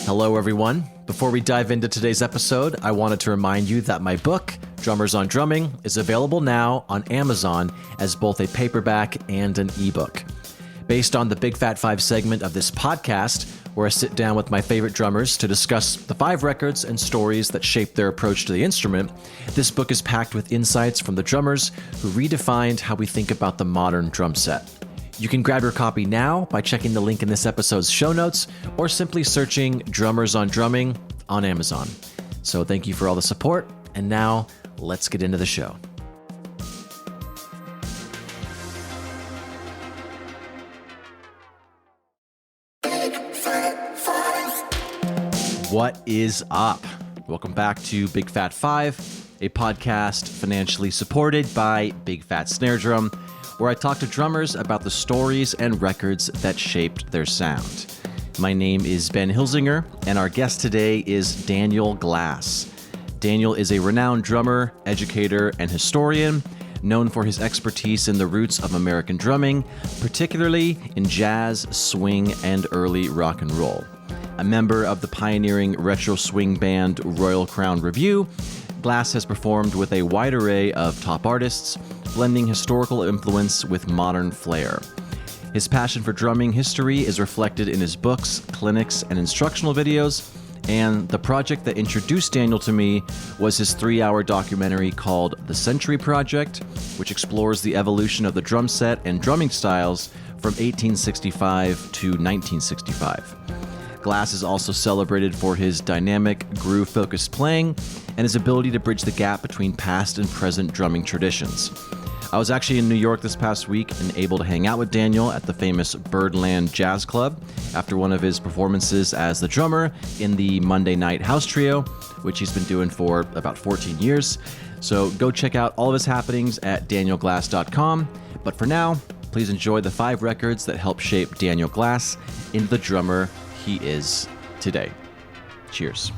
Hello, everyone. Before we dive into today's episode, I wanted to remind you that my book, Drummers on Drumming, is available now on Amazon as both a paperback and an ebook. Based on the Big Fat 5 segment of this podcast, where I sit down with my favorite drummers to discuss the 5 records and stories that shaped their approach to the instrument, this book is packed with insights from the drummers who redefined how we think about the modern drum set. You can grab your copy now by checking the link in this episode's show notes or simply searching Drummers on Drumming on Amazon. So thank you for all the support, and now let's get into the show. What is up? Welcome back to Big Fat 5, a podcast financially supported by Big Fat Snare Drum, where I talk to drummers about the stories and records that shaped their sound. My name is Ben Hilsinger, and our guest today is Daniel Glass. Daniel is a renowned drummer, educator, and historian, known for his expertise in the roots of American drumming, particularly in jazz, swing, and early rock and roll. A member of the pioneering retro swing band Royal Crown Revue, Glass has performed with a wide array of top artists, blending historical influence with modern flair. His passion for drumming history is reflected in his books, clinics, and instructional videos, and the project that introduced Daniel to me was his 3-hour documentary called The Century Project, which explores the evolution of the drum set and drumming styles from 1865 to 1965. Glass is also celebrated for his dynamic, groove-focused playing and his ability to bridge the gap between past and present drumming traditions. I was actually in New York this past week and able to hang out with Daniel at the famous Birdland Jazz Club after one of his performances as the drummer in the Monday Night House Trio, which he's been doing for about 14 years. So go check out all of his happenings at danielglass.com. But for now, please enjoy the 5 records that helped shape Daniel Glass into the drummer he is today. Cheers.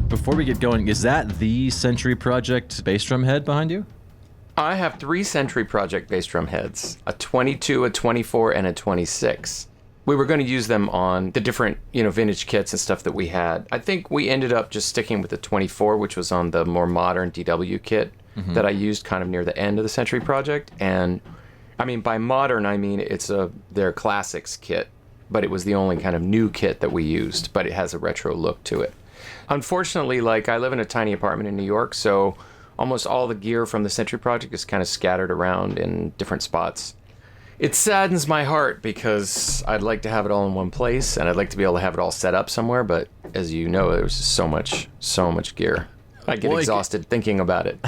Before we get going, is that the Century Project bass drum head behind you? I have 3 Century Project bass drum heads, a 22, a 24, and a 26. We were going to use them on the different, vintage kits and stuff that we had. I think we ended up just sticking with the 24, which was on the more modern DW kit that I used kind of near the end of the Century Project. And I mean, by modern, I mean it's their classics kit, but it was the only kind of new kit that we used, but it has a retro look to it. Unfortunately, I live in a tiny apartment in New York, so almost all the gear from the Century Project is kind of scattered around in different spots. It saddens my heart because I'd like to have it all in one place, and I'd like to be able to have it all set up somewhere, but as you know, there's just so much gear. I get exhausted thinking about it.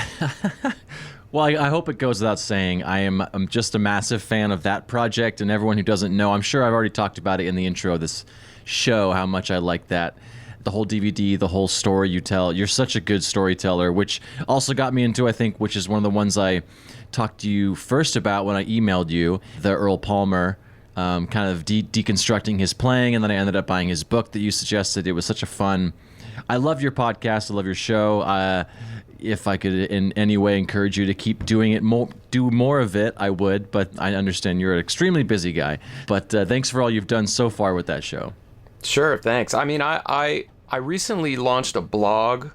Well, I hope it goes without saying, I'm just a massive fan of that project, and everyone who doesn't know, I'm sure I've already talked about it in the intro of this show, how much I like that. The whole DVD, the whole story you tell. You're such a good storyteller, which also got me into, I think, which is one of the ones I talked to you first about when I emailed you, the Earl Palmer, kind of deconstructing his playing, and then I ended up buying his book that you suggested. It was such a fun... I love your podcast. I love your show. If I could in any way encourage you to keep doing it, do more of it, I would, but I understand you're an extremely busy guy. But thanks for all you've done so far with that show. Sure, thanks. I mean, I recently launched a blog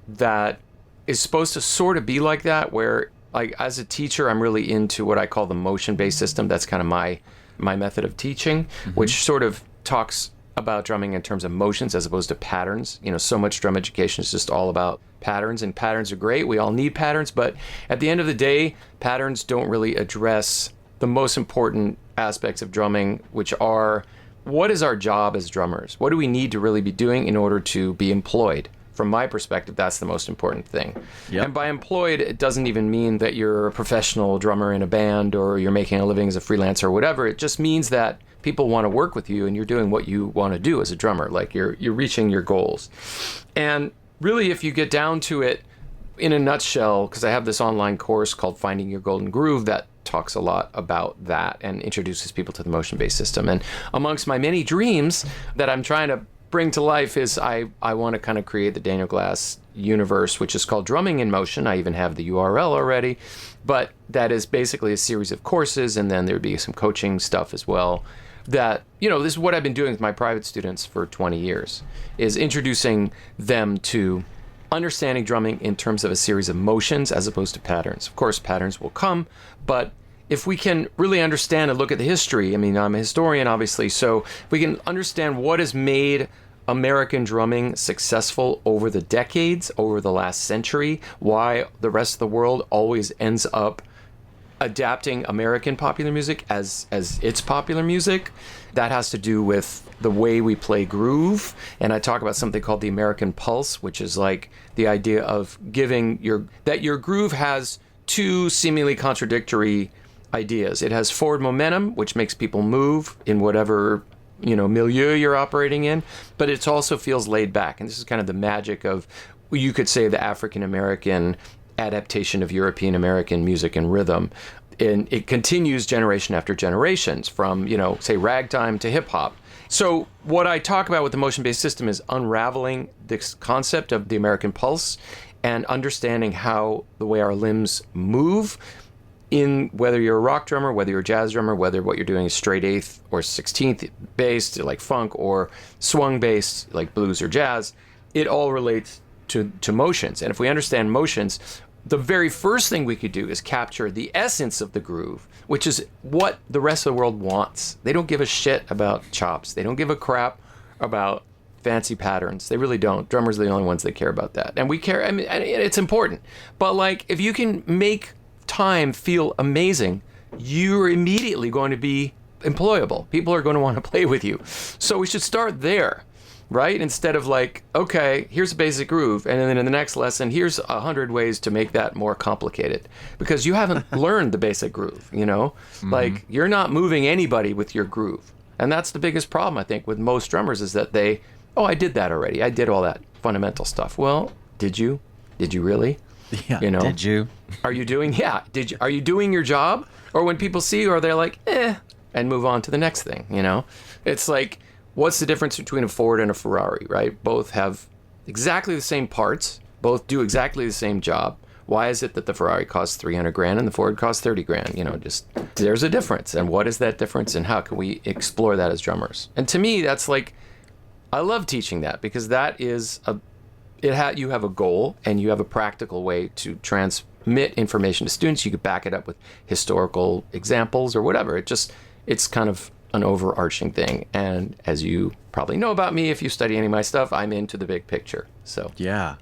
that is supposed to sort of be like that, where as a teacher, I'm really into what I call the motion-based system. That's kind of my method of teaching, which sort of talks about drumming in terms of motions as opposed to patterns. So much drum education is just all about patterns, and patterns are great. We all need patterns, but at the end of the day, patterns don't really address the most important aspects of drumming, which are, what is our job as drummers? What do we need to really be doing in order to be employed? from my perspective, that's the most important thing. Yep. And by employed, it doesn't even mean that you're a professional drummer in a band or you're making a living as a freelancer or whatever. It just means that people want to work with you and you're doing what you want to do as a drummer. Like you're reaching your goals. And really, if you get down to it, in a nutshell, because I have this online course called Finding Your Golden Groove that talks a lot about that and introduces people to the motion-based system. And amongst my many dreams that I'm trying to bring to life is I want to kind of create the Daniel Glass universe, which is called Drumming in Motion. I even have the URL already, but that is basically a series of courses, and then there'd be some coaching stuff as well. That, this is what I've been doing with my private students for 20 years, is introducing them to understanding drumming in terms of a series of motions as opposed to patterns. Of course, patterns will come, but if we can really understand and look at the history, I'm a historian, obviously, so if we can understand what has made American drumming successful over the decades, over the last century, why the rest of the world always ends up adapting American popular music as its popular music, that has to do with the way we play groove. And I talk about something called the American pulse, which is like the idea of giving your groove has two seemingly contradictory ideas. It has forward momentum, which makes people move in whatever milieu you're operating in, but it also feels laid back. And this is kind of the magic of, you could say, the African American adaptation of European American music and rhythm. And it continues generation after generations from, say, ragtime to hip hop. So what I talk about with the motion-based system is unraveling this concept of the American pulse and understanding how the way our limbs move, in whether you're a rock drummer, whether you're a jazz drummer, whether what you're doing is straight eighth or 16th based like funk, or swung based like blues or jazz, it all relates to motions. And if we understand motions, the very first thing we could do is capture the essence of the groove, which is what the rest of the world wants. They don't give a shit about chops. They don't give a crap about fancy patterns. They really don't. Drummers are the only ones that care about that. And we care, and it's important. But like, if you can make time feel amazing, you're immediately going to be employable. People are going to want to play with you. So we should start there, right? Instead of like, okay, here's a basic groove, and then in the next lesson, here's 100 ways to make that more complicated. Because you haven't learned the basic groove, Mm-hmm. Like, you're not moving anybody with your groove. And that's the biggest problem, I think, with most drummers, is that I did that already. I did all that fundamental stuff. Well, did you? Did you really? Yeah, did you? Are you doing, are you doing your job? Or when people see you, are they like, and move on to the next thing, It's like, what's the difference between a Ford and a Ferrari, right? Both have exactly the same parts, both do exactly the same job. Why is it that the Ferrari costs $300,000 and the Ford costs $30,000? Just, there's a difference. And what is that difference, and how can we explore that as drummers? And to me, that's like, I love teaching that, because that is you have a goal and you have a practical way to transmit information to students. You could back it up with historical examples or whatever. It's kind of an overarching thing. And as you probably know about me, if you study any of my stuff, I'm into the big picture. So yeah.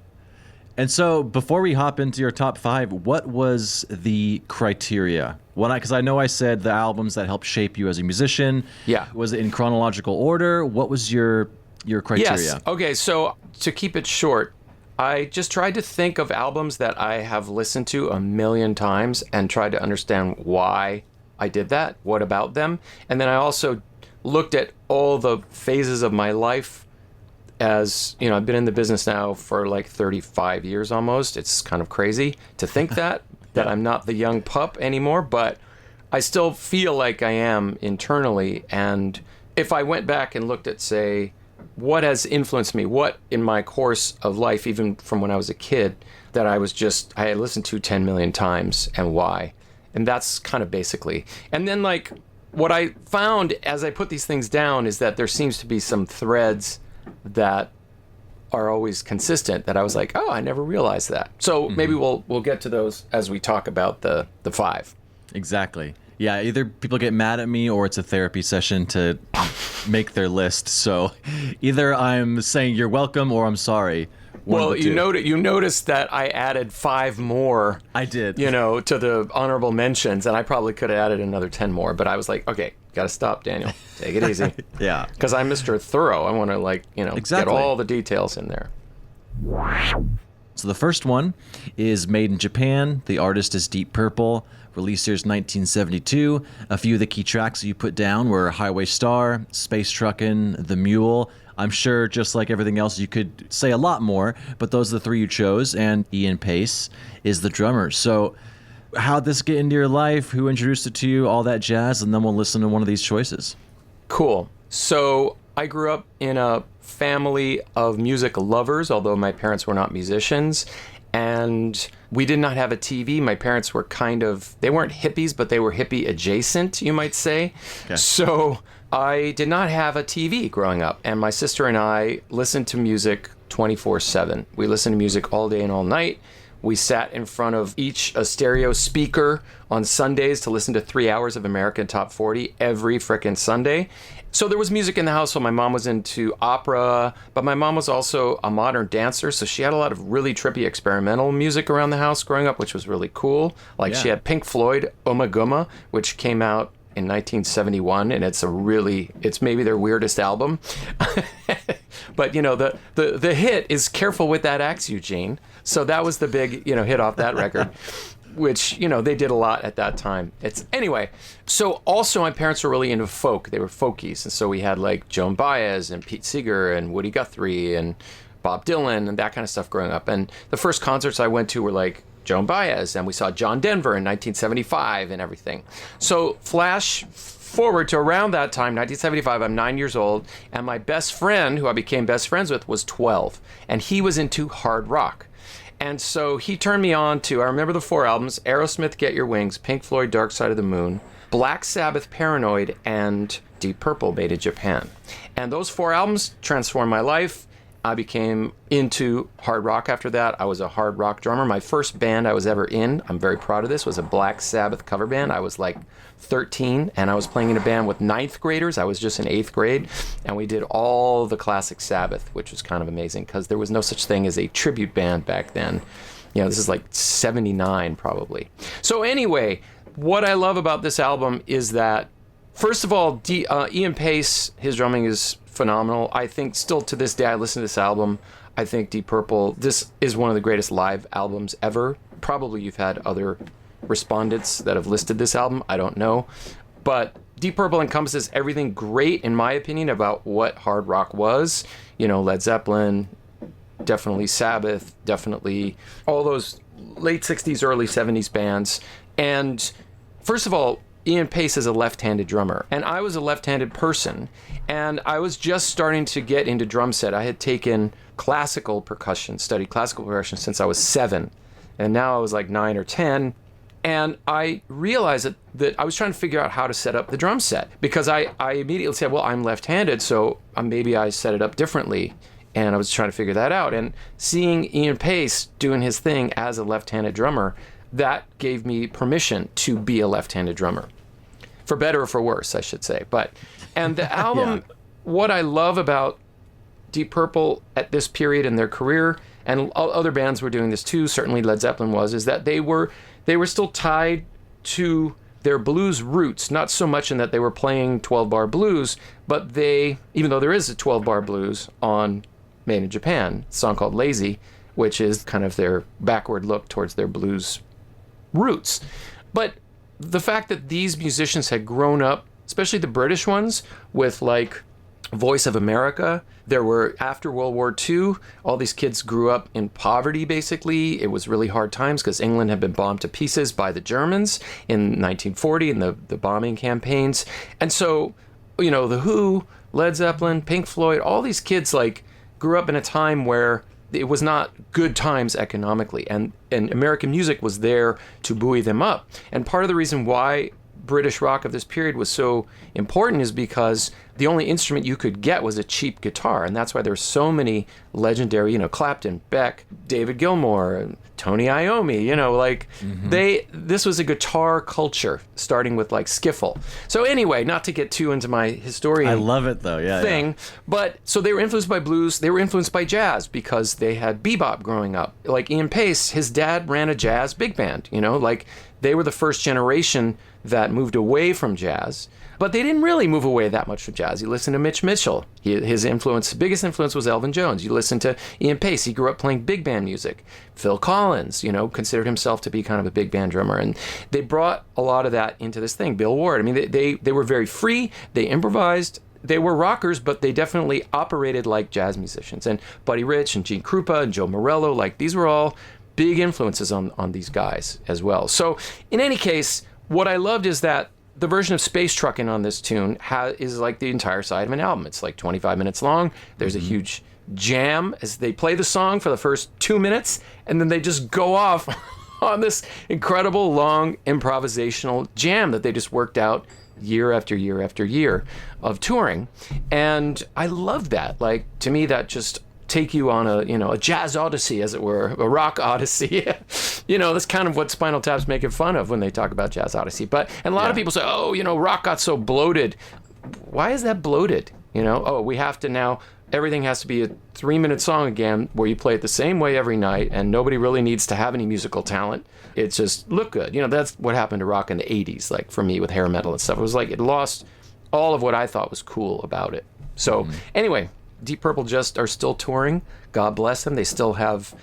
And so before we hop into your top 5, what was the criteria? Because I know I said the albums that helped shape you as a musician. Yeah. Was it in chronological order? What was your criteria? Yes. Okay, so to keep it short, I just tried to think of albums that I have listened to a million times and tried to understand why I did that, what about them. And then I also looked at all the phases of my life. As I've been in the business now for like 35 years almost. It's kind of crazy to think that I'm not the young pup anymore, but I still feel like I am internally. And if I went back and looked at, say, what has influenced me, what in my course of life, even from when I was a kid, that I had listened to 10 million times, and why. And that's kind of basically. And then like what I found as I put these things down is that there seems to be some threads that are always consistent that I was like, I never realized that. So maybe we'll get to those as we talk about the 5. Exactly. Yeah, either people get mad at me or it's a therapy session to make their list. So either I'm saying you're welcome or I'm sorry. Well, you noticed that I added 5 more. I did. To the honorable mentions, and I probably could have added another 10 more, but I was like, okay, gotta stop, Daniel. Take it easy. Yeah. Because I'm Mr. Thorough. I want to exactly. get all the details in there. So the first one is made in Japan. The artist is Deep Purple. Released year's 1972. A few of the key tracks that you put down were Highway Star, Space Truckin', The Mule. I'm sure, just like everything else, you could say a lot more, but those are the three you chose, and Ian Paice is the drummer. So how'd this get into your life? Who introduced it to you? All that jazz, and then we'll listen to one of these choices. Cool. So I grew up in a family of music lovers, although my parents were not musicians. And we did not have a TV. My parents were they weren't hippies, but they were hippie adjacent, you might say. Okay. So I did not have a TV growing up. And my sister and I listened to music 24/7. We listened to music all day and all night. We sat in front of each a stereo speaker on Sundays to listen to 3 hours of American Top 40 every frickin' Sunday. So there was music in the household. My mom was into opera, but my mom was also a modern dancer, so she had a lot of really trippy experimental music around the house growing up, which was really cool. Like she had Pink Floyd, Omaguma, which came out in 1971, and it's maybe their weirdest album. But the hit is Careful with That Axe, Eugene. So that was the big hit off that record. Which, they did a lot at that time. Anyway, so also my parents were really into folk. They were folkies. And so we had like Joan Baez and Pete Seeger and Woody Guthrie and Bob Dylan and that kind of stuff growing up. And the first concerts I went to were like Joan Baez, and we saw John Denver in 1975 and everything. So flash forward to around that time, 1975, I'm 9 years old, and my best friend, who I became best friends with, was 12. And he was into hard rock. And so he turned me on to, I remember the 4 albums, Aerosmith, Get Your Wings, Pink Floyd, Dark Side of the Moon, Black Sabbath, Paranoid, and Deep Purple, Made in Japan. And those 4 albums transformed my life. I became into hard rock after that. I was a hard rock drummer. My first band I was ever in, I'm very proud of this, was a Black Sabbath cover band. I was like 13, and I was playing in a band with 9th graders. I was just in 8th grade, and we did all the classic Sabbath, which was kind of amazing because there was no such thing as a tribute band back then. This is like 79 probably. So anyway, what I love about this album is that, first of all, Ian Paice, his drumming is phenomenal. I think still to this day, I listen to this album, I think Deep Purple, this is one of the greatest live albums ever. Probably you've had other respondents that have listed this album, I don't know. But Deep Purple encompasses everything great, in my opinion, about what hard rock was. Led Zeppelin, definitely Sabbath, definitely all those late 60s, early 70s bands. And first of all, Ian Paice is a left-handed drummer, and I was a left-handed person, and I was just starting to get into drum set. I had taken classical percussion, studied classical percussion since I was 7, and now I was like 9 or 10, and I realized that I was trying to figure out how to set up the drum set, because I immediately said, well, I'm left-handed, so maybe I set it up differently, and I was trying to figure that out, and seeing Ian Paice doing his thing as a left-handed drummer, that gave me permission to be a left-handed drummer. For better or for worse, I should say. And the album, what I love about Deep Purple at this period in their career, and other bands were doing this too, certainly Led Zeppelin was, is that they were still tied to their blues roots, not so much in that they were playing 12-bar blues, but even though there is a 12-bar blues on Made in Japan, a song called Lazy, which is kind of their backward look towards their blues roots. But the fact that these musicians had grown up, especially the British ones, with like Voice of America. There were, after World War II, all these kids grew up in poverty, basically. It was really hard times because England had been bombed to pieces by the Germans in 1940 in the bombing campaigns. And so, The Who, Led Zeppelin, Pink Floyd, all these kids like grew up in a time where it was not good times economically, and American music was there to buoy them up. And part of the reason why British rock of this period was so important is because the only instrument you could get was a cheap guitar, and that's why there's so many legendary, Clapton, Beck, David Gilmour, Tony Iommi, this was a guitar culture, starting with like skiffle. So anyway, not to get too into my historian I love it though, thing, but so they were influenced by blues, they were influenced by jazz because they had bebop growing up. Like Ian Paice, his dad ran a jazz big band, they were the first generation that moved away from jazz, but they didn't really move away that much from jazz. You listen to Mitch Mitchell. His biggest influence was Elvin Jones. You listen to Ian Paice. He grew up playing big band music. Phil Collins, considered himself to be kind of a big band drummer. And they brought a lot of that into this thing. Bill Ward, I mean, they were very free. They improvised. They were rockers, but they definitely operated like jazz musicians. And Buddy Rich and Gene Krupa and Joe Morello, like these were all big influences on these guys as well. So in any case, what I loved is that the version of Space Truckin' on this tune is like the entire side of an album. It's like 25 minutes long. There's a huge jam as they play the song for the first 2 minutes, and then they just go off on this incredible long improvisational jam that they just worked out year after year after year of touring. And I love that. Like, to me, that just take you on a jazz odyssey, as it were, a rock odyssey. That's kind of what Spinal Tap's making fun of when they talk about jazz odyssey. And a lot of people say, rock got so bloated. Why is that bloated? We have to now, everything has to be a 3-minute song again where you play it the same way every night and nobody really needs to have any musical talent. It's just look good. That's what happened to rock in the 80s, like for me with hair metal and stuff. It was like it lost all of what I thought was cool about it. So anyway, Deep Purple just are still touring. God bless them. They still have,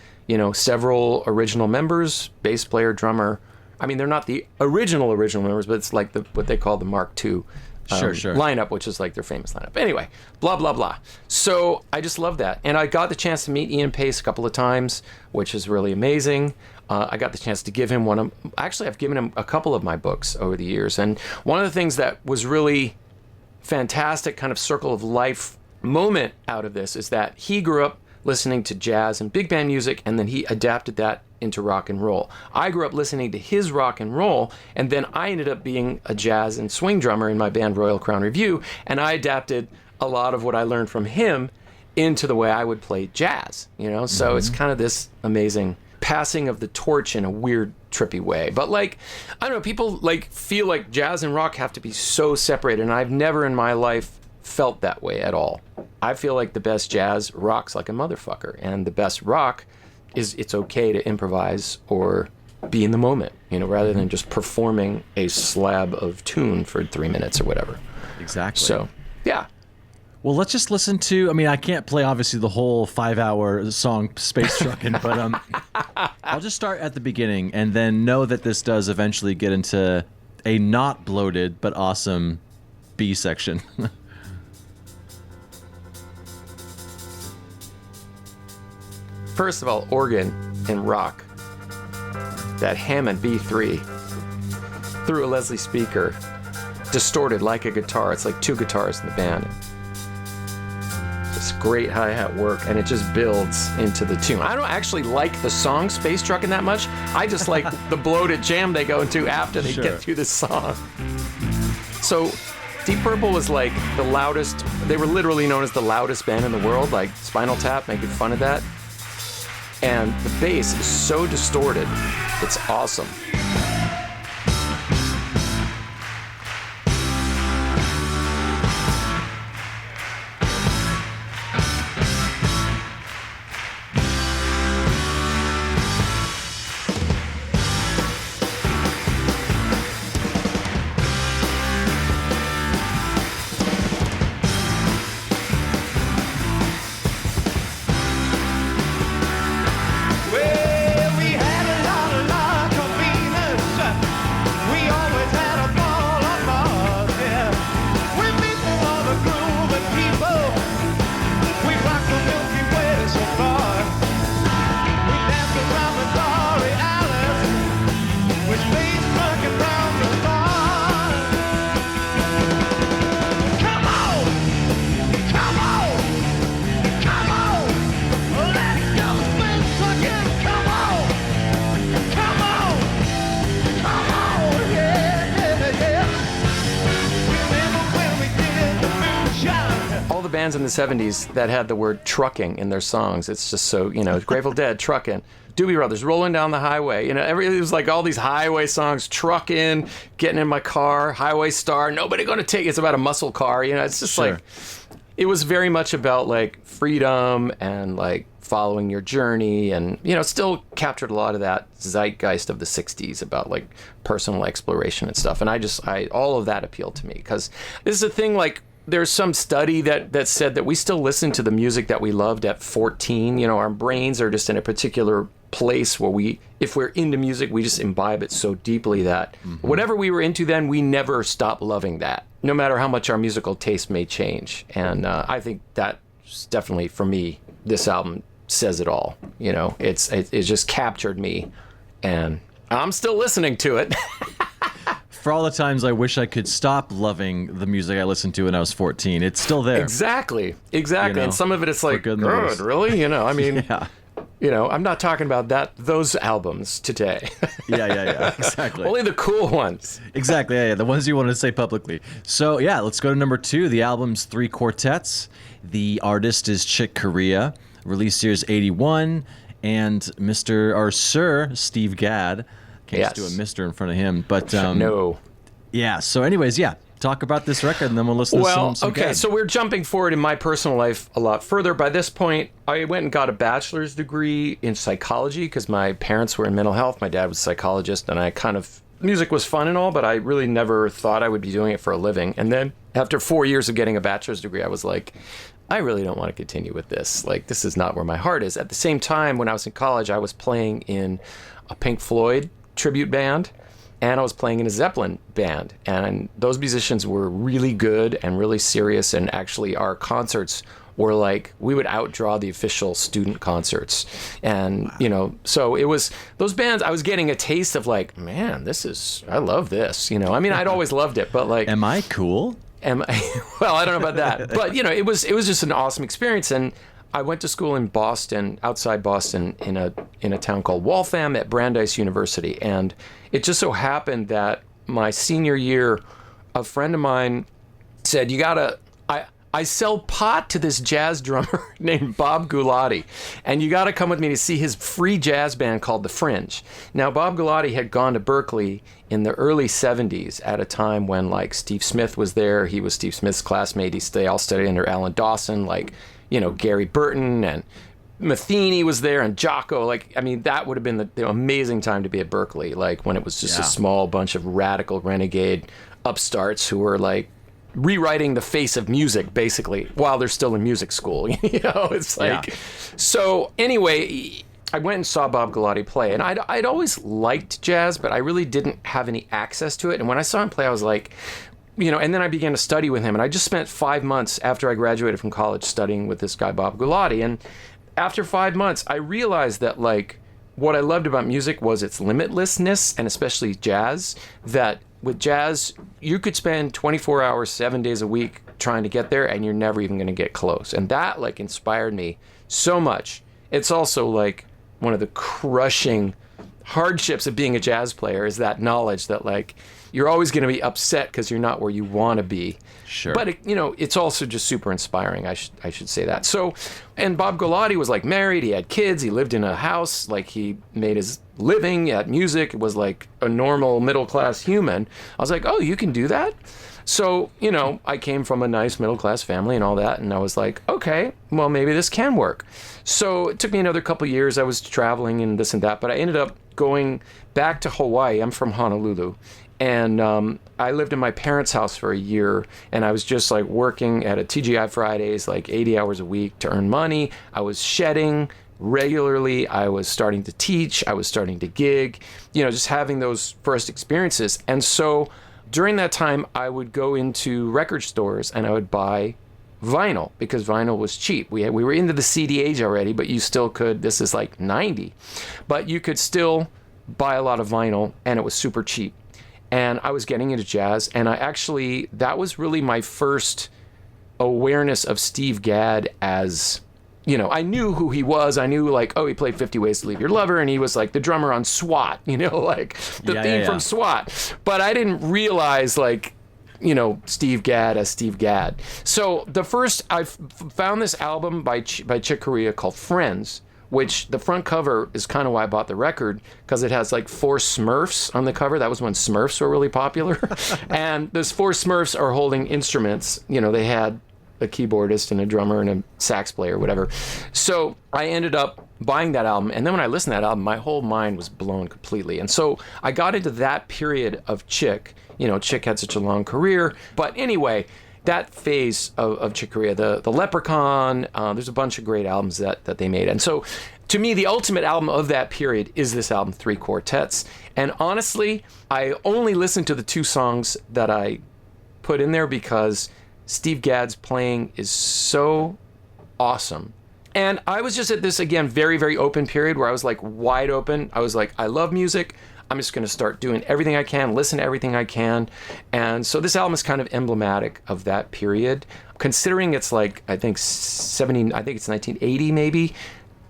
several original members, bass player, drummer. I mean, they're not the original members, but it's like what they call the Mark II lineup, which is like their famous lineup. Anyway, blah, blah, blah. So I just love that. And I got the chance to meet Ian Paice a couple of times, which is really amazing. I got the chance to give him I've given him a couple of my books over the years. And one of the things that was really fantastic kind of circle of life moment out of this is that he grew up listening to jazz and big band music, and then he adapted that into rock and roll. I grew up listening to his rock and roll, and then I ended up being a jazz and swing drummer in my band Royal Crown Revue, and I adapted a lot of what I learned from him into the way I would play jazz, So it's kind of this amazing passing of the torch in a weird, trippy way. But I don't know, people feel like jazz and rock have to be so separated, and I've never in my life felt that way at all. I feel like the best jazz rocks like a motherfucker, and the best rock is it's okay to improvise or be in the moment, rather than just performing a slab of tune for 3 minutes or whatever. Exactly. So, yeah. Well, let's just listen to, I can't play obviously the whole 5-hour song Space Truckin', but I'll just start at the beginning and then know that this does eventually get into a not bloated but awesome B section. First of all, organ in rock, that Hammond B3 through a Leslie speaker, distorted like a guitar. It's like 2 guitars in the band. Just great hi-hat work, and it just builds into the tune. I don't actually like the song Space Truckin' that much. I just like the bloated jam they go into after they get through the song. So Deep Purple was like the loudest, they were literally known as the loudest band in the world, like Spinal Tap making fun of that. And the bass is so distorted, it's awesome. Bands in the 70s that had the word trucking in their songs. It's just so, Grateful Dead, Truckin', Doobie Brothers, Rolling Down the Highway. It was like all these highway songs, Truckin', Getting in My Car, Highway Star, Nobody Gonna Take It's about a muscle car. It's just like, it was very much about like freedom and like following your journey, and still captured a lot of that zeitgeist of the 60s about like personal exploration and stuff. And I all of that appealed to me, because this is a thing, like there's some study that said that we still listen to the music that we loved at 14. Our brains are just in a particular place where if we're into music, we just imbibe it so deeply that whatever we were into then, we never stop loving that, no matter how much our musical taste may change. And I think that's definitely, for me, this album says it all. It just captured me, and I'm still listening to it. For all the times I wish I could stop loving the music I listened to when I was 14, it's still there. Exactly. And some of it, it's like, good, really? I mean, yeah. I'm not talking about those albums today. Yeah, exactly. Only the cool ones. Exactly, yeah, the ones you want to say publicly. So, yeah, let's go to number 2. The album's 3 quartets. The artist is Chick Corea. Release year's 81. And Sir Steve Gadd. Can't just do a Mr. in front of him. But no. Yeah, so anyways, talk about this record, and then we'll listen to some okay, Gadd. So we're jumping forward in my personal life a lot further. By this point, I went and got a bachelor's degree in psychology because my parents were in mental health. My dad was a psychologist, and music was fun and all, but I really never thought I would be doing it for a living. And then after 4 years of getting a bachelor's degree, I was like, I really don't want to continue with this. Like, this is not where my heart is. At the same time, when I was in college, I was playing in a Pink Floyd tribute band, and I was playing in a Zeppelin band, and those musicians were really good and really serious, and actually our concerts were like, we would outdraw the official student concerts. And so it was those bands, I was getting a taste of like, man, I love this. I mean, I'd always loved it, but like, am I cool? Well, I don't know about that, but it was just an awesome experience. And I went to school in Boston, outside Boston, in a town called Waltham at Brandeis University. And it just so happened that my senior year, a friend of mine said, I sell pot to this jazz drummer named Bob Gulati, and you got to come with me to see his free jazz band called The Fringe. Now, Bob Gulati had gone to Berkeley in the early 70s at a time when, like, Steve Smith was there. He was Steve Smith's classmate. They all studied under Alan Dawson, like, Gary Burton, and Matheny was there, and Jocko. Like, I mean, that would have been the amazing time to be at Berkeley, like when it was just a small bunch of radical renegade upstarts who were like rewriting the face of music, basically, while they're still in music school. It's like, so anyway, I went and saw Bob Gulati play, and I'd always liked jazz, but I really didn't have any access to it. And when I saw him play, I was like, and then I began to study with him, and I just spent 5 months after I graduated from college studying with this guy, Bob Gulati. And after 5 months, I realized that, like, what I loved about music was its limitlessness, and especially jazz, that with jazz, you could spend 24 hours, 7 days a week trying to get there, and you're never even going to get close. And that, like, inspired me so much. It's also, like, one of the crushing hardships of being a jazz player is that knowledge that, like, you're always going to be upset because you're not where you want to be. Sure. But, it's also just super inspiring. I should say that. So, and Bob Gulati was, like, married. He had kids. He lived in a house. Like, he made his living at music. It was like a normal middle-class human. I was like, oh, you can do that? So, I came from a nice middle-class family and all that. And I was like, okay, well, maybe this can work. So it took me another couple years. I was traveling and this and that. But I ended up going back to Hawaii. I'm from Honolulu. And I lived in my parents' house for a year, and I was just like working at a TGI Fridays, like 80 hours a week to earn money. I was shedding regularly. I was starting to teach. I was starting to gig, just having those first experiences. And so during that time, I would go into record stores and I would buy vinyl because vinyl was cheap. We were into the CD age already, but you still could. This is like 90, but you could still buy a lot of vinyl, and it was super cheap. And I was getting into jazz, and that was really my first awareness of Steve Gadd as, I knew who he was. I knew, like, oh, he played 50 Ways to Leave Your Lover, and he was like the drummer on SWAT, like the theme from SWAT. But I didn't realize, like, Steve Gadd as Steve Gadd. So I found this album by Chick Corea called Friends, which the front cover is kind of why I bought the record, because it has like 4 Smurfs on the cover. That was when Smurfs were really popular. And those 4 Smurfs are holding instruments. They had a keyboardist and a drummer and a sax player, whatever. So I ended up buying that album, and then when I listened to that album, my whole mind was blown completely. And so I got into that period of Chick. Chick had such a long career, but anyway, that phase of Chick Corea, the Leprechaun, there's a bunch of great albums that they made. And so to me, the ultimate album of that period is this album, Three Quartets. And honestly, I only listened to the 2 songs that I put in there because Steve Gadd's playing is so awesome. And I was just at this, again, very, very open period where I was like wide open. I was like, I love music. I'm just going to start doing everything I can, listen to everything I can. And so this album is kind of emblematic of that period. Considering it's like, I think it's 1980 maybe.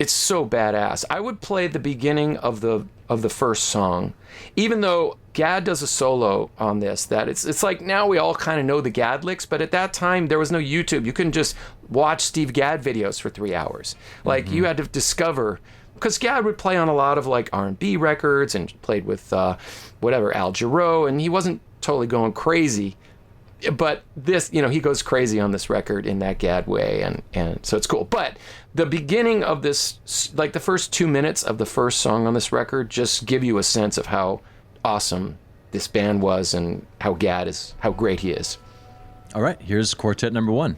It's so badass. I would play the beginning of the first song, even though Gadd does a solo on this. That it's like now we all kind of know the Gadd licks, but at that time there was no YouTube. You couldn't just watch Steve Gadd videos for 3 hours. Like you had to discover, because Gadd would play on a lot of like R&B records and played with Al Jarreau, and he wasn't totally going crazy. But this, he goes crazy on this record in that Gadd way, and so it's cool. But the beginning of this, like the first 2 minutes of the first song on this record, just give you a sense of how awesome this band was and how great he is. All right, here's quartet number 1.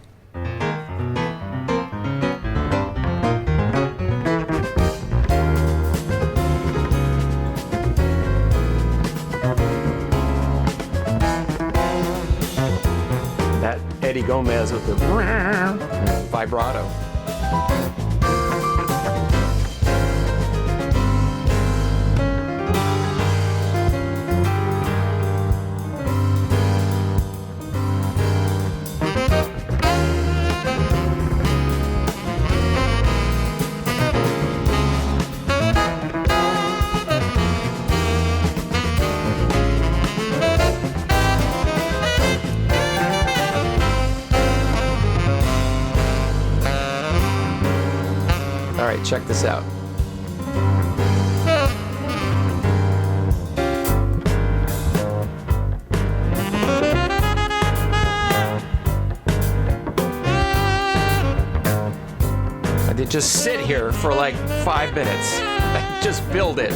Eddie Gomez with the vibrato. All right, check this out. I did just sit here for like 5 minutes. Just build it.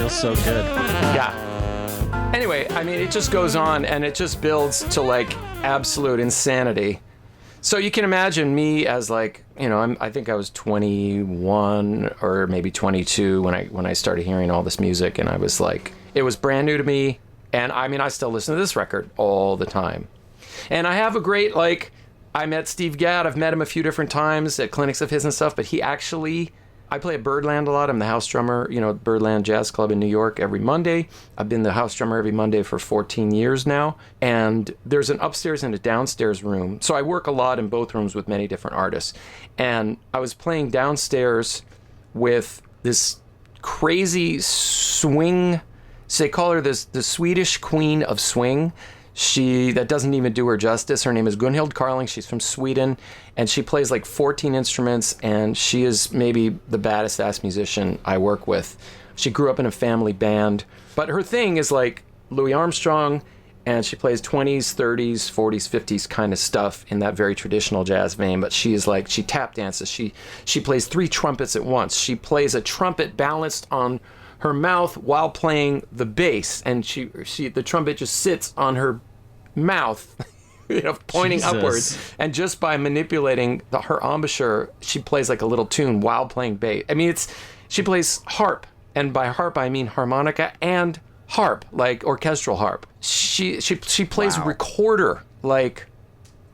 So good. Yeah. Anyway, I mean, it just goes on and it just builds to like absolute insanity. So you can imagine me as like, I think I was 21 or maybe 22 when I started hearing all this music, and I was like, it was brand new to me. And I mean, I still listen to this record all the time. And I have a great, I met Steve Gadd. I've met him a few different times at clinics of his and stuff, but I play at Birdland a lot. I'm the house drummer, Birdland Jazz Club in New York every Monday. I've been the house drummer every Monday for 14 years now. And there's an upstairs and a downstairs room. So I work a lot in both rooms with many different artists. And I was playing downstairs with this crazy swing. So they call her the Swedish queen of swing. That doesn't even do her justice. Her name is Gunhild Carling. She's from Sweden, and she plays like 14 instruments, and she is maybe the baddest ass musician I work with. She grew up in a family band, but her thing is like Louis Armstrong, and she plays 20s, 30s, 40s, 50s kind of stuff in that very traditional jazz vein, but she tap dances. She plays 3 trumpets at once. She plays a trumpet balanced on her mouth while playing the bass, and the trumpet just sits on her mouth, pointing Jesus. upwards, and just by manipulating her embouchure, she plays like a little tune while playing bass. I mean, she plays harp, and by harp I mean harmonica and harp, like orchestral harp. She plays recorder like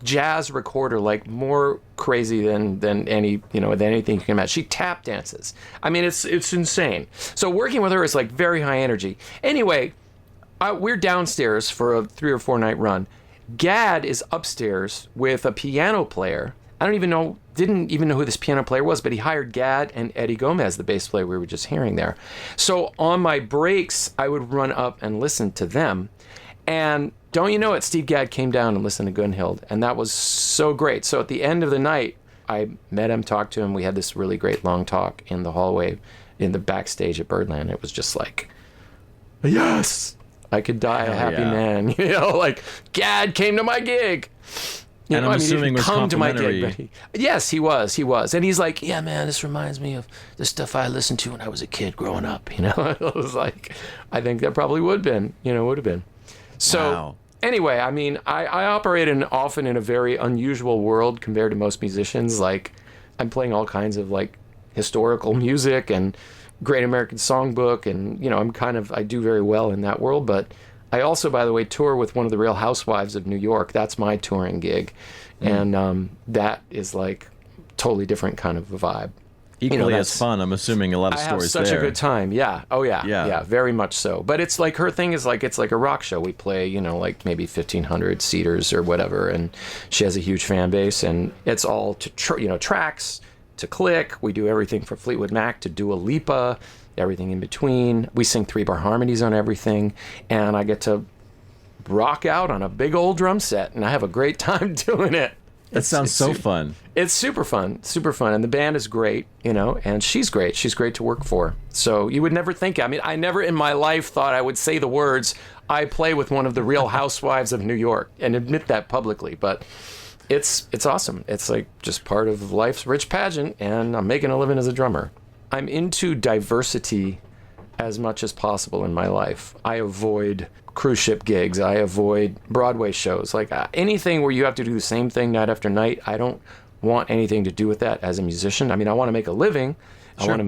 jazz recorder, like more crazy than any, than anything you can imagine. She tap dances. I mean, it's insane. So working with her is like very high energy. Anyway, we're downstairs for a 3 or 4 night run. Gadd is upstairs with a piano player. I didn't even know who this piano player was, but he hired Gadd and Eddie Gomez, the bass player we were just hearing there. So on my breaks, I would run up and listen to them. And don't you know it, Steve Gadd came down and listened to Gunhild, and that was so great. So at the end of the night, I met him, talked to him. We had this really great long talk in the hallway in the backstage at Birdland. It was just like, yes, I could die a happy man. Like Gadd came to my gig. I'm assuming was complimentary. Yes, he was. And he's like, yeah, man, this reminds me of the stuff I listened to when I was a kid growing up. I was like, I think that probably would have been. So wow. Anyway, I mean, I operate often in a very unusual world compared to most musicians. Like, I'm playing all kinds of like historical music and Great American Songbook, and I do very well in that world. But I also, by the way, tour with one of the Real Housewives of New York. That's my touring gig, and that is like totally different kind of a vibe. Equally as fun. I'm assuming a lot of stories there. I have such a good time. Yeah. Oh yeah. Yeah. Very much so. But it's like her thing is like it's like a rock show. We play like maybe 1,500 seaters or whatever, and she has a huge fan base, and it's all to tracks to click. We do everything from Fleetwood Mac to Dua Lipa, everything in between. We sing 3-bar harmonies on everything, and I get to rock out on a big old drum set, and I have a great time doing it. That sounds so fun. It's super fun, and the band is great, and she's great. She's great to work for. So you would never think, I mean, I never in my life thought I would say the words, I play with one of the Real Housewives of New York, and admit that publicly, but it's awesome. It's like just part of life's rich pageant, and I'm making a living as a drummer. I'm into diversity as much as possible in my life. I avoid cruise ship gigs. I avoid Broadway shows. Like anything where you have to do the same thing night after night, I don't want anything to do with that as a musician. I mean, I want to make a living. Sure.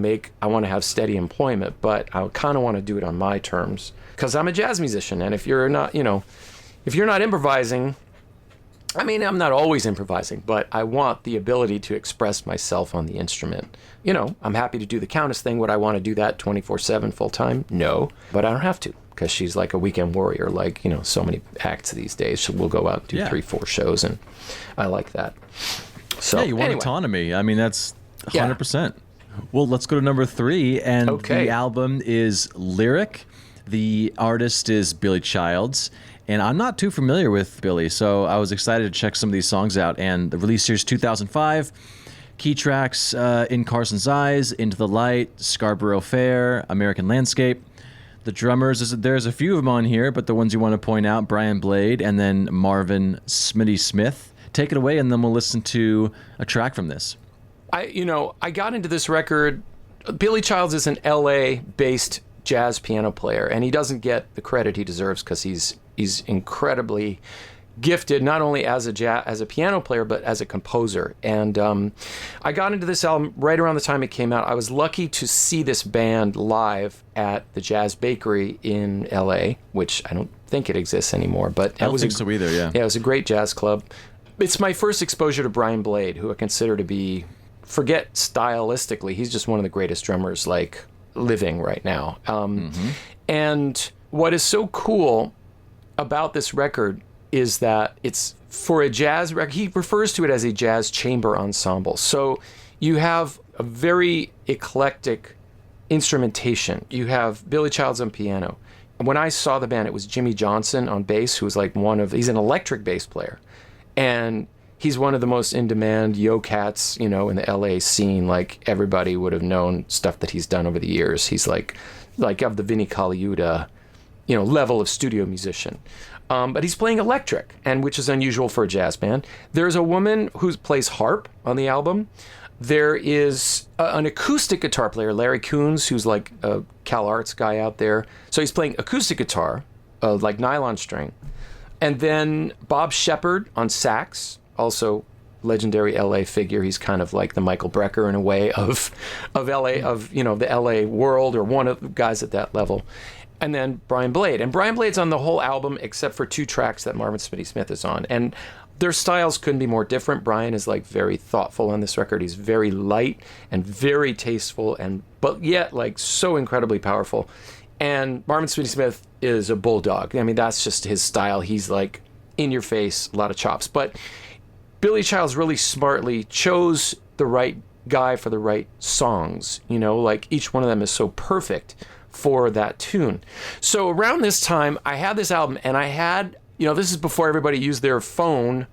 I want to have steady employment, but I kind of want to do it on my terms because I'm a jazz musician. And if you're not improvising, I mean, I'm not always improvising, but I want the ability to express myself on the instrument. I'm happy to do the Countess thing. Would I want to do that 24/7 full time? No, but I don't have to because she's like a weekend warrior, like, so many acts these days. So we'll go out and do 3-4 shows, and I like that. So you want autonomy. I mean, that's 100%. Well, let's go to number 3, and the album is Lyric. The artist is Billy Childs. And I'm not too familiar with Billy, so I was excited to check some of these songs out. And the release year's 2005. Key tracks, In Carson's Eyes, Into the Light, Scarborough Fair, American Landscape. The drummers, there's a few of them on here, but the ones you want to point out, Brian Blade and then Marvin Smitty Smith. Take it away, and then we'll listen to a track from this. I got into this record. Billy Childs is an LA-based jazz piano player, and he doesn't get the credit he deserves because he's incredibly gifted, not only as a piano player, but as a composer. And I got into this album right around the time it came out. I was lucky to see this band live at the Jazz Bakery in LA, which I don't think it exists anymore. But I don't think so either, yeah. Yeah, it was a great jazz club. It's my first exposure to Brian Blade, who I consider to be, forget stylistically, he's just one of the greatest drummers, like, living right now. And what is so cool about this record is that it's for a jazz record. He refers to it as a jazz chamber ensemble. So you have a very eclectic instrumentation. You have Billy Childs on piano. And when I saw the band, it was Jimmy Johnson on bass, who was like he's an electric bass player. And he's one of the most in-demand yo-cats, in the LA scene. Like, everybody would have known stuff that he's done over the years. He's like of the Vinnie Colaiuta, level of studio musician. But he's playing electric, and which is unusual for a jazz band. There's a woman who plays harp on the album. There is an acoustic guitar player, Larry Coons, who's like a Cal Arts guy out there. So he's playing acoustic guitar, like nylon string. And then Bob Shepard on sax, also legendary LA figure. He's kind of like the Michael Brecker in a way of LA, the LA world, or one of the guys at that level. And then Brian Blade. And Brian Blade's on the whole album except for 2 tracks that Marvin Smitty Smith is on. And their styles couldn't be more different. Brian is like very thoughtful on this record. He's very light and very tasteful, but yet like so incredibly powerful. And Marvin Sweetie Smith is a bulldog. I mean, that's just his style. He's like in your face, a lot of chops. But Billy Childs really smartly chose the right guy for the right songs. You know, like each one of them is so perfect for that tune. So around this time, I had this album, and I had, you know, this is before everybody used their phone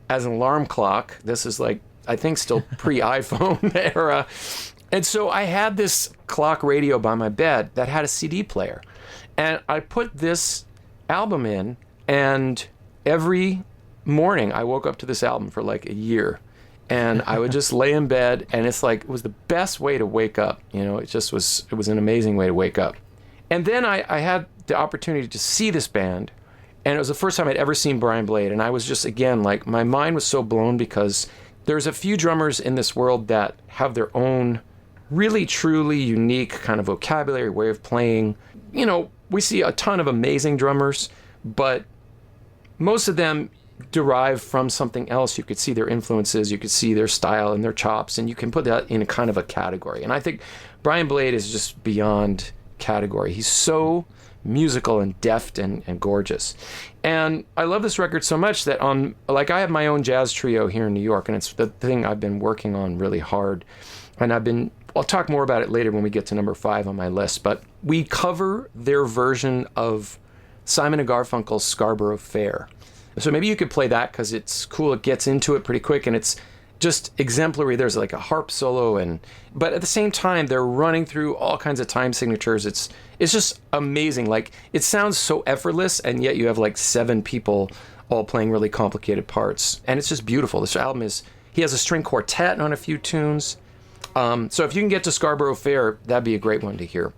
as an alarm clock. This is like, I think still pre-iPhone era. And so I had this clock radio by my bed that had a CD player. And I put this album in, and every morning I woke up to this album for like a year. And I would just lay in bed, and it's like, it was the best way to wake up. You know, it was an amazing way to wake up. And then I had the opportunity to see this band, and it was the first time I'd ever seen Brian Blade. And I was just, again, like, my mind was so blown, because there's a few drummers in this world that have their own really, truly unique kind of vocabulary, way of playing. You know, we see a ton of amazing drummers, but most of them derive from something else. You could see their influences, you could see their style and their chops, and you can put that in a kind of a category. And I think Brian Blade is just beyond category. He's so musical and deft and gorgeous. And I love this record so much that I have my own jazz trio here in New York, and it's the thing I've been working on really hard. And I'll talk more about it later when we get to number 5 on my list, but we cover their version of Simon & Garfunkel's Scarborough Fair. So maybe you could play that, because it's cool. It gets into it pretty quick, and it's just exemplary. There's like a harp solo, but at the same time, they're running through all kinds of time signatures. It's just amazing. Like, it sounds so effortless, and yet you have like 7 people all playing really complicated parts, and it's just beautiful. This album he has a string quartet on a few tunes. So if you can get to Scarborough Fair, that'd be a great one to hear.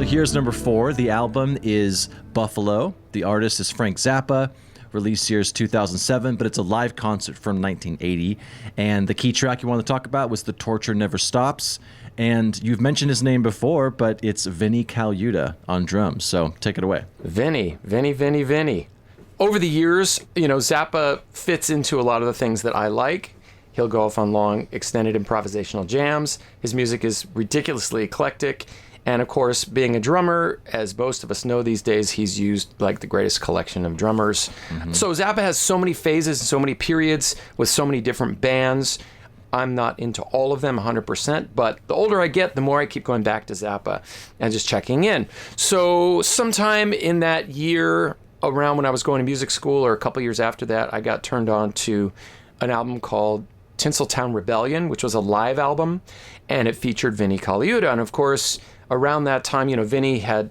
Here's number 4. The album is Buffalo. The artist is Frank Zappa. Release year is 2007, but it's a live concert from 1980. And the key track you want to talk about was The Torture Never Stops. And you've mentioned his name before, but it's Vinnie Colaiuta on drums. So take it away. Vinnie. Over the years, you know, Zappa fits into a lot of the things that I like. He'll go off on long, extended improvisational jams. His music is ridiculously eclectic. And of course, being a drummer, as most of us know these days, he's used like the greatest collection of drummers. Mm-hmm. So Zappa has so many phases, so many periods with so many different bands. I'm not into all of them 100%, but the older I get, the more I keep going back to Zappa and just checking in. So sometime in that year, around when I was going to music school, or a couple years after that, I got turned on to an album called Tinseltown Rebellion, which was a live album, and it featured Vinnie Colaiuta. And of course, around that time, you know, Vinnie had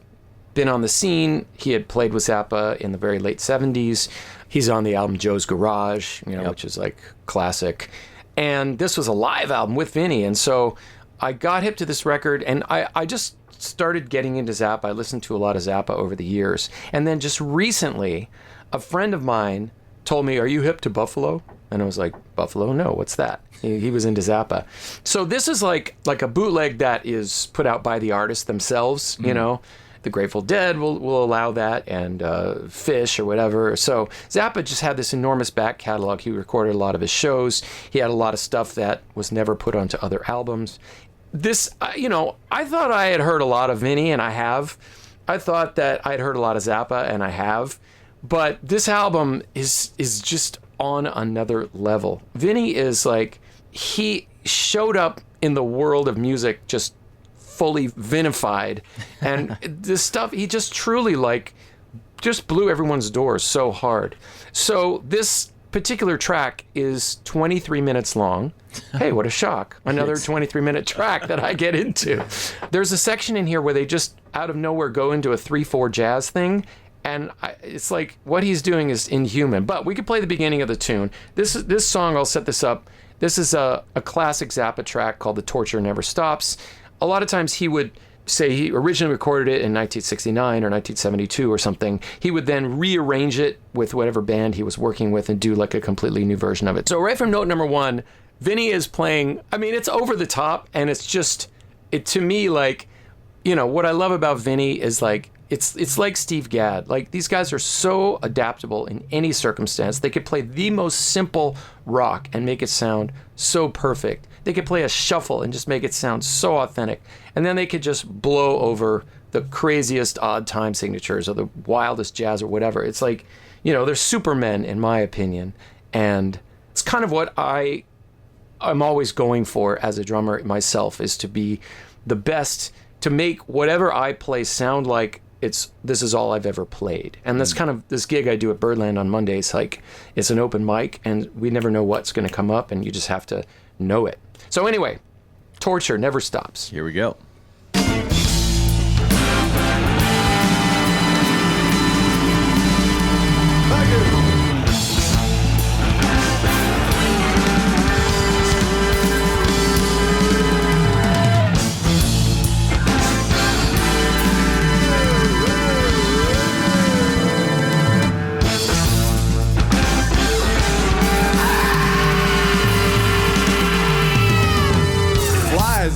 been on the scene. He had played with Zappa in the very late 70s. He's on the album Joe's Garage, you know, which is like classic. And this was a live album with Vinnie. And so I got hip to this record, and I just started getting into Zappa. I listened to a lot of Zappa over the years. And then just recently, a friend of mine told me, "Are you hip to Buffalo?" And I was like, "Buffalo? No, what's that?" He was into Zappa. So this is like a bootleg that is put out by the artists themselves, you know. The Grateful Dead will allow that, and Fish or whatever. So Zappa just had this enormous back catalog. He recorded a lot of his shows. He had a lot of stuff that was never put onto other albums. this, I thought I had heard a lot of Vinny, and I have. I thought that I'd heard a lot of Zappa, and I have. But this album is just on another level. Vinny is like, he showed up in the world of music just fully vinified. And this stuff, he just truly like, just blew everyone's doors so hard. So this particular track is 23 minutes long. Hey, what a shock. Another 23-minute track that I get into. There's a section in here where they just out of nowhere go into a 3/4 jazz thing. And it's like what he's doing is inhuman. But we could play the beginning of the tune. This song, I'll set this up. This is a classic Zappa track called The Torture Never Stops. A lot of times he would say he originally recorded it in 1969 or 1972 or something. He would then rearrange it with whatever band he was working with and do like a completely new version of it. So right from note number 1, Vinny is playing, I mean, it's over the top, and it's just, to me, like, what I love about Vinny is like, it's like Steve Gadd. Like, these guys are so adaptable in any circumstance. They could play the most simple rock and make it sound so perfect. They could play a shuffle and just make it sound so authentic. And then they could just blow over the craziest odd time signatures or the wildest jazz or whatever. It's like, they're supermen in my opinion. And it's kind of what I'm always going for as a drummer myself, is to be the best, to make whatever I play sound like this is all I've ever played. And that's kind of this gig I do at Birdland on Mondays. Like, it's an open mic and we never know what's going to come up, and you just have to know it. So anyway, Torture Never Stops. Here we go.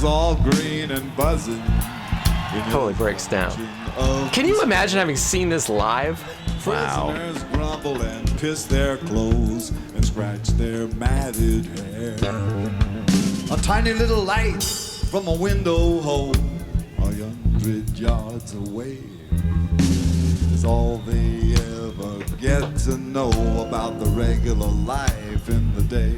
All green and buzzing. Totally breaks down. Can you imagine having seen this live? Wow. Prisoners grumble and piss their clothes and scratch their matted hair. A tiny little light from a window hole 100 yards away is all they ever get to know about the regular life in the day.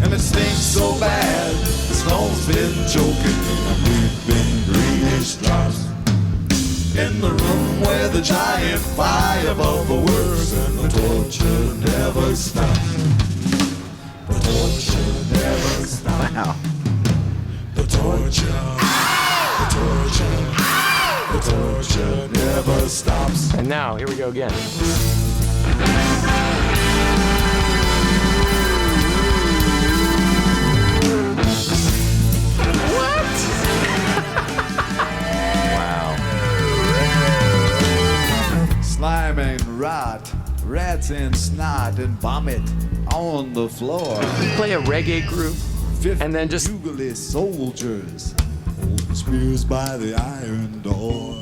And it stinks so bad, the snow's been choking and we've been greenish drops. In the room where the giant fire above the works and the torture never stops. The torture never stops. Wow. The torture, the torture never stops. And now, here we go again. Slime and rot, rats and snot and vomit on the floor. Play a reggae group and then just Jubilee soldiers holding spears by the iron door.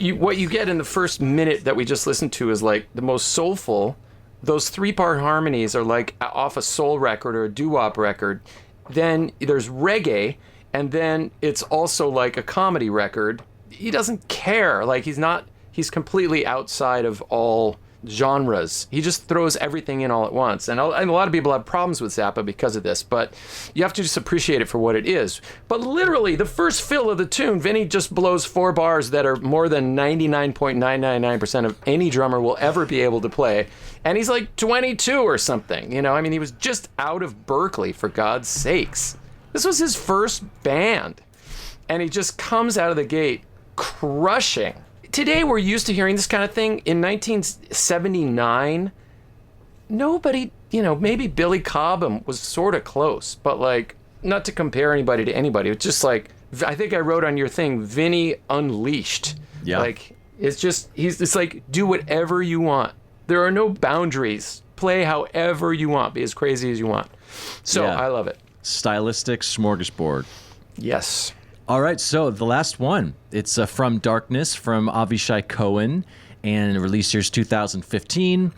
what you get in the first minute that we just listened to is like the most soulful. Those 3-part harmonies are like off a soul record or a doo-wop record. Then there's reggae, and then it's also like a comedy record. He doesn't care. Like he's completely outside of all genres. He just throws everything in all at once. And a lot of people have problems with Zappa because of this, but you have to just appreciate it for what it is. But literally, the first fill of the tune, Vinny just blows 4 bars that are more than 99.999% of any drummer will ever be able to play. And he's like 22 or something, I mean, he was just out of Berkeley, for God's sakes. This was his first band. And he just comes out of the gate crushing. Today, we're used to hearing this kind of thing. In 1979, nobody, maybe Billy Cobham was sort of close, but like, not to compare anybody to anybody. It's just like, I think I wrote on your thing, Vinny Unleashed. Yeah. Like, it's like, do whatever you want. There are no boundaries. Play however you want. Be as crazy as you want. So, Yeah. I love it. Stylistic smorgasbord. Yes. All right, so the last one. It's From Darkness from Avishai Cohen, and released year's 2015.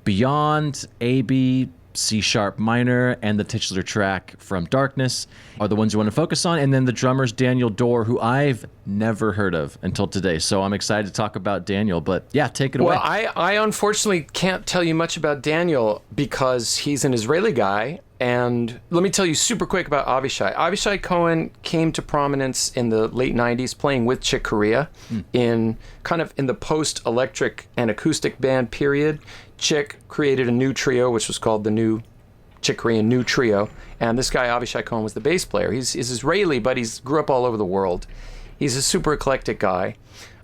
Beyond AB C-sharp minor and the titular track from Darkness are the ones you want to focus on. And then the drummer's Daniel Dorr, who I've never heard of until today. So I'm excited to talk about Daniel. But yeah, take it away. Well, I unfortunately can't tell you much about Daniel because he's an Israeli guy. And let me tell you super quick about Avishai. Avishai Cohen came to prominence in the late 90s playing with Chick Corea in the post-electric and acoustic band period. Chick created a new trio, which was called the New Chick Corean New Trio. And this guy, Avishai Cohen, was the bass player. He's Israeli, but he's grew up all over the world. He's a super eclectic guy.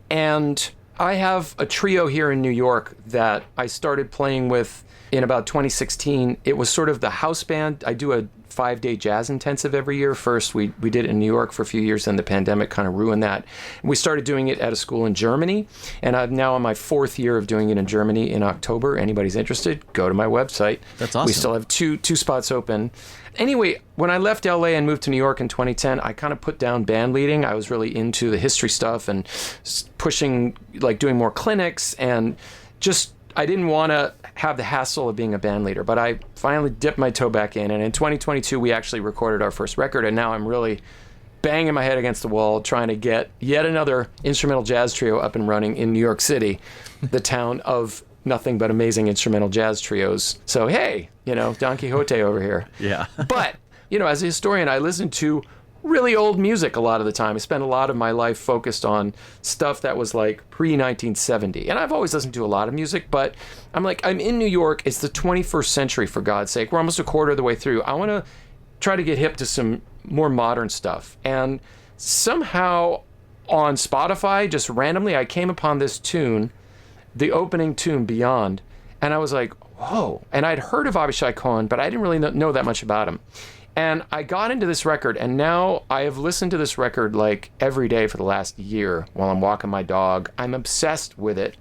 And I have a trio here in New York that I started playing with in about 2016. It was sort of the house band. I do a 5-day jazz intensive every year. First, we did it in New York for a few years, and the pandemic kind of ruined that. And we started doing it at a school in Germany, and I'm now on my 4th year of doing it in Germany in October. Anybody's interested, go to my website. That's awesome. We still have two spots open. Anyway, when I left LA and moved to New York in 2010, I kind of put down band leading. I was really into the history stuff and pushing, like doing more clinics, and just I didn't want to have the hassle of being a band leader, but I finally dipped my toe back in. And in 2022, we actually recorded our first record. And now I'm really banging my head against the wall, trying to get yet another instrumental jazz trio up and running in New York City, the town of nothing but amazing instrumental jazz trios. So, hey, Don Quixote over here. Yeah. But, as a historian, I listen to really old music a lot of the time. I spent a lot of my life focused on stuff that was like pre-1970. And I've always listened to a lot of music, but I'm in New York. It's the 21st century, for God's sake. We're almost a quarter of the way through. I want to try to get hip to some more modern stuff. And somehow on Spotify, just randomly, I came upon this tune, the opening tune, Beyond. And I was like, whoa. And I'd heard of Avishai Cohen, but I didn't really know that much about him. And I got into this record, and now I have listened to this record like every day for the last year while I'm walking my dog. I'm obsessed with it.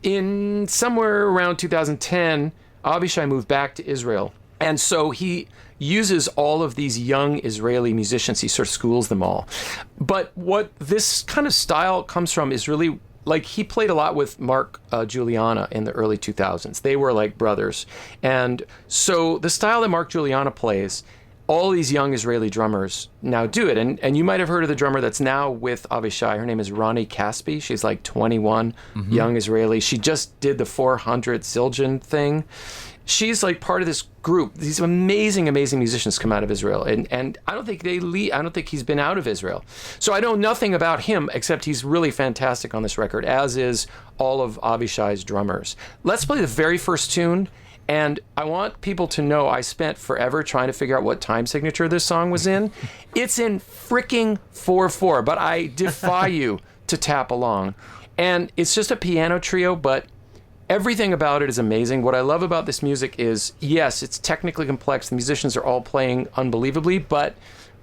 In somewhere around 2010, Avishai moved back to Israel. And so he uses all of these young Israeli musicians. He sort of schools them all. But what this kind of style comes from is really like he played a lot with Mark Juliana in the early 2000s. They were like brothers. And so the style that Mark Juliana plays, all these young Israeli drummers now do it. And you might have heard of the drummer that's now with Avishai. Her name is Ronnie Caspi. She's like 21, young Israeli. She just did the 400 Zildjian thing. She's like part of this group. These amazing, amazing musicians come out of Israel. And I don't think I don't think he's been out of Israel. So I know nothing about him except he's really fantastic on this record, as is all of Avishai's drummers. Let's play the very first tune. And I want people to know I spent forever trying to figure out what time signature this song was in. It's in fricking 4/4, but I defy you to tap along. And it's just a piano trio, but everything about it is amazing. What I love about this music is, yes, it's technically complex. The musicians are all playing unbelievably, but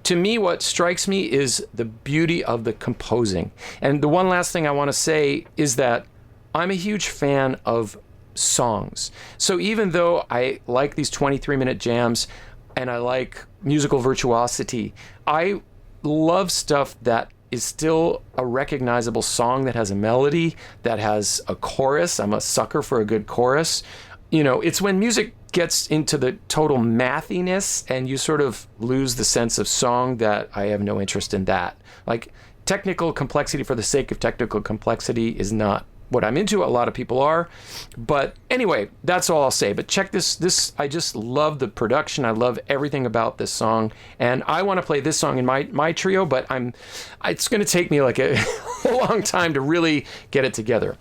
to me, what strikes me is the beauty of the composing. And the one last thing I want to say is that I'm a huge fan of songs. So even though I like these 23-minute jams and I like musical virtuosity, I love stuff that is still a recognizable song, that has a melody, that has a chorus. I'm a sucker for a good chorus. It's when music gets into the total mathiness and you sort of lose the sense of song that I have no interest in that. Like, technical complexity for the sake of technical complexity is not what I'm into. A lot of people are. But anyway, that's all I'll say. But check this. I just love the production. I love everything about this song. And I want to play this song in my trio, but it's going to take me like a long time to really get it together.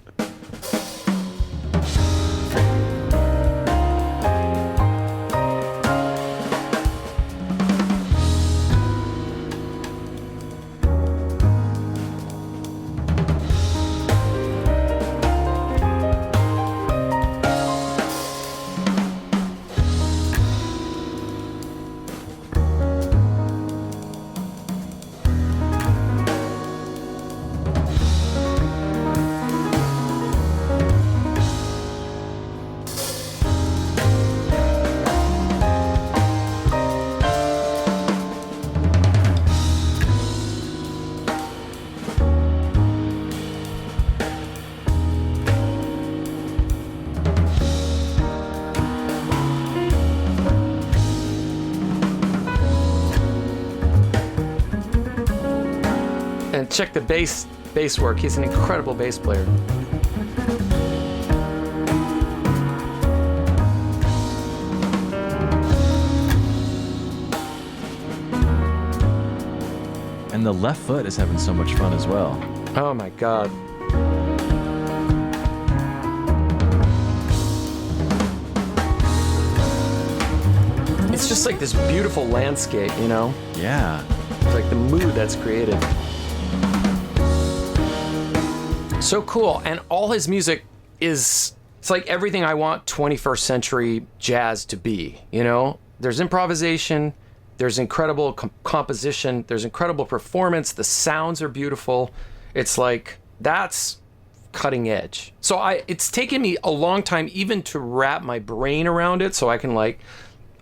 And check the bass work. He's an incredible bass player. And the left foot is having so much fun as well. Oh my God. It's just like this beautiful landscape, you know? Yeah. It's like the mood that's created. So cool. And all his music it's like everything I want 21st century jazz to be, you know? There's improvisation, there's incredible composition, there's incredible performance, the sounds are beautiful. It's like, that's cutting edge. So it's taken me a long time even to wrap my brain around it so I can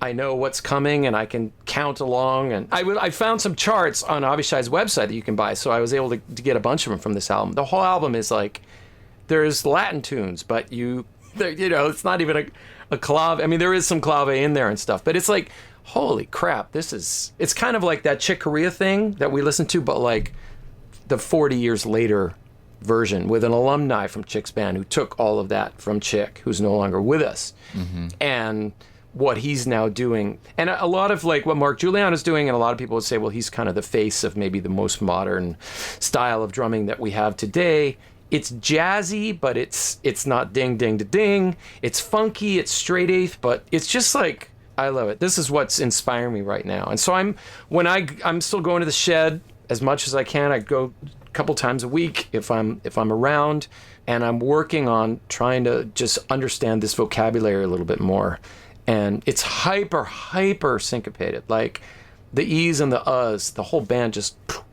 I know what's coming and I can count along. And I found some charts on Avishai's website that you can buy, so I was able to get a bunch of them from this album. The whole album is there's Latin tunes, but it's not even a clave. I mean, there is some clave in there and stuff, but it's like, holy crap, it's kind of like that Chick Corea thing that we listened to, but like the 40 years later version with an alumni from Chick's band who took all of that from Chick, who's no longer with us. Mm-hmm. And what he's now doing, and a lot of like what Mark Giuliano's doing, and a lot of people would say, well, he's kind of the face of maybe the most modern style of drumming that we have today. It's jazzy, but it's not ding ding to ding. It's funky, it's straight eighth, but it's just like, I love it. This is what's inspiring me right now. And so I'm still going to the shed as much as I can. I go a couple times a week if I'm around, and I'm working on trying to just understand this vocabulary a little bit more. And it's hyper syncopated. Like the E's and the U's, the whole band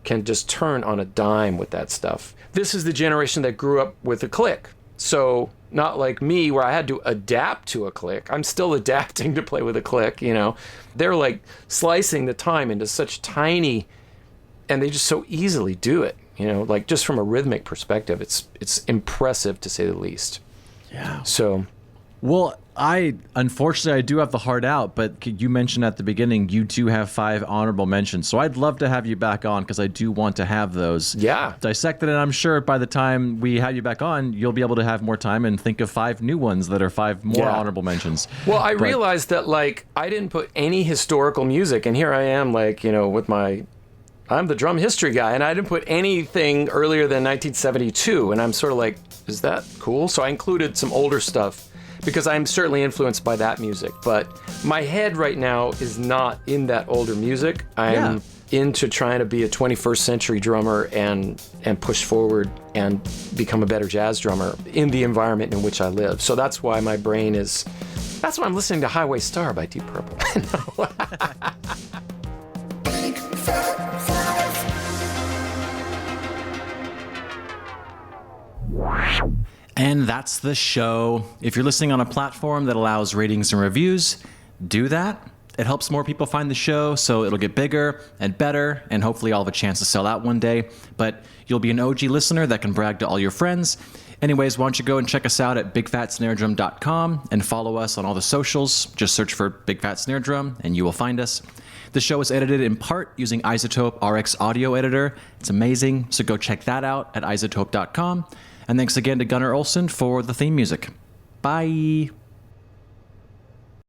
can just turn on a dime with that stuff. This is the generation that grew up with a click. So not like me where I had to adapt to a click. I'm still adapting to play with a click, you know. They're like slicing the time into such tiny, and they just so easily do it, you know, like just from a rhythmic perspective. It's impressive to say the least. Yeah. So, well, unfortunately, I do have the heart out, but you mentioned at the beginning you do have 5 honorable mentions. So I'd love to have you back on because I do want to have those dissected. And I'm sure by the time we have you back on, you'll be able to have more time and think of 5 new ones that are 5 more honorable mentions. Well, I realized that I didn't put any historical music, and here I am with I'm the drum history guy, and I didn't put anything earlier than 1972. And I'm sort of like, is that cool? So I included some older stuff, because I'm certainly influenced by that music. But my head right now is not in that older music. I'm into trying to be a 21st century drummer and push forward and become a better jazz drummer in the environment in which I live. So that's why my brain that's why I'm listening to Highway Star by Deep Purple. And that's the show. If you're listening on a platform that allows ratings and reviews, do that. It helps more people find the show, so it'll get bigger and better, and hopefully I'll have a chance to sell out one day. But you'll be an OG listener that can brag to all your friends. Anyways, why don't you go and check us out at bigfatsnaredrum.com and follow us on all the socials. Just search for Big Fat Snare Drum and you will find us. The show is edited in part using Isotope RX Audio Editor. It's amazing, so go check that out at isotope.com. And thanks again to Gunnar Olsen for the theme music. Bye.